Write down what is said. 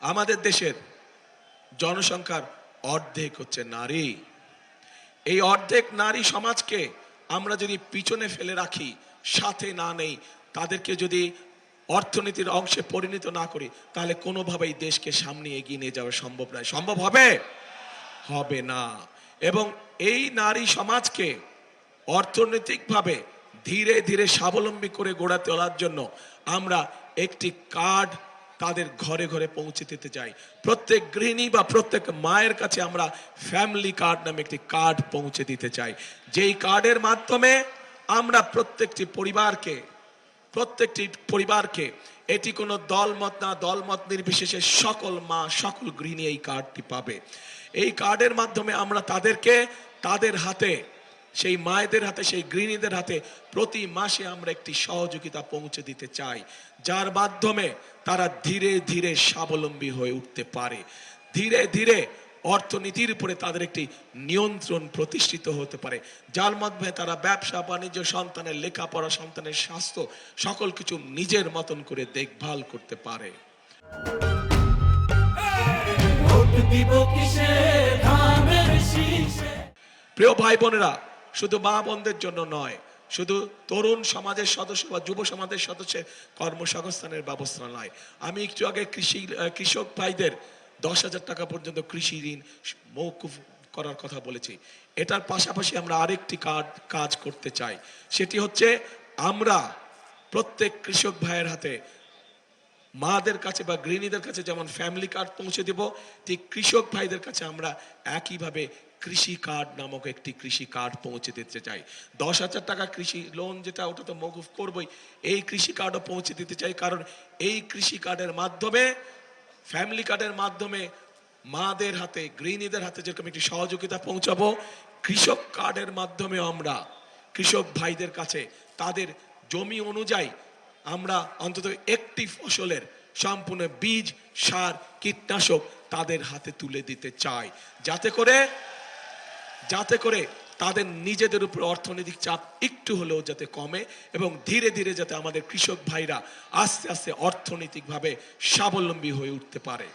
আমাদের দেশের জনসংখ্যার অর্ধেক হচ্ছে নারী। এই অর্ধেক নারী সমাজকে আমরা যদি পিছনে ফেলে রাখি, সাথে না নেই, তাদেরকে যদি অর্থনীতির অংশে পরিণত না করি, তাহলে কোনোভাবেই দেশকে সামনে এগিয়ে নিয়ে যাওয়া সম্ভব নয়। সম্ভব হবে? হবে না। এবং এই নারী সমাজকে অর্থনৈতিকভাবে ধীরে ধীরে স্বাবলম্বী করে গড়ে তোলার জন্য আমরা একটি কার্ড তাদের ঘরে ঘরে পৌঁছে দিতে চাই। প্রত্যেক গৃহিণী বা প্রত্যেক মায়ের কাছে আমরা ফ্যামিলি কার্ড নামে একটি কার্ড পৌঁছে দিতে চাই, যেই কার্ডের মাধ্যমে আমরা প্রত্যেকটি পরিবারকে এটি কোনো দলমত না, দলমত নির্বিশেষে সকল মা, সকল গৃহিণী এই কার্ডটি পাবে। এই কার্ডের মাধ্যমে আমরা তাদেরকে তাদের হাতে, সেই মায়েদের হাতে, সেই গৃহিণীদের হাতে প্রতি মাসে আমরা একটি সহযোগিতা পৌঁছে দিতে চাই, যার মাধ্যমে তারা ধীরে ধীরে স্বাবলম্বী হয়ে উঠতে পারে। ধীরে ধীরে অর্থনীতির উপরে তাদের একটি নিয়ন্ত্রণ প্রতিষ্ঠিত হতে পারে, যার মাধ্যমে তারা ব্যবসা বাণিজ্য, সন্তানের লেখাপড়া, সন্তানের স্বাস্থ্য, সকল কিছু নিজের মতন করে দেখভাল করতে পারে। প্রিয় ভাই বোনেরা, শুধু মা বোনদের জন্য নয়, শুধু তরুণ সমাজের সদস্য বা যুব সমাজের সদস্যের কর্মসংস্থানের ব্যবস্থা নয়। আমি একটু আগে কৃষক ভাইদের 10,000 টাকা পর্যন্ত কৃষি ঋণ মওকুফ করার কথা বলেছি। এটার পাশাপাশি আমরা আরেকটি কাজ করতে চাই, সেটি হচ্ছে আমরা প্রত্যেক কৃষক ভাইয়ের হাতে, মাদের কাছে বা গৃহিণীদের কাছে যেমন ফ্যামিলি কার্ড পৌঁছে দেব, ঠিক কৃষক ভাইদের কাছে আমরা একইভাবে কৃষি কার্ড নামক একটি কৃষি কার্ড পৌঁছে দিতে চাই। 10,000 টাকা কৃষি লোন যেটা, ওটা তো মওকুফ করবই, এই কৃষি কার্ডও পৌঁছে দিতে চাই। কারণ এই কৃষি কার্ডের মাধ্যমে, ফ্যামিলি কার্ডের মাধ্যমে মাদের হাতে, গৃহিণীদের হাতে যেরকম একটি সহযোগিতা পৌঁছাবো, কৃষক কার্ডের মাধ্যমে আমরা কৃষক ভাইদের কাছে তাদের জমি অনুযায়ী আমরা অন্তত একটি ফসলের সম্পূর্ণ বীজ, সার, কীটনাশক তাদের হাতে তুলে দিতে চাই, যাতে করে তাদের নিজেদের উপর অর্থনৈতিক চাপ একটু হলেও যাতে কমে এবং ধীরে ধীরে যাতে আমাদের কৃষক ভাইরা আস্তে আস্তে অর্থনৈতিকভাবে স্বাবলম্বী হয়ে উঠতে পারে।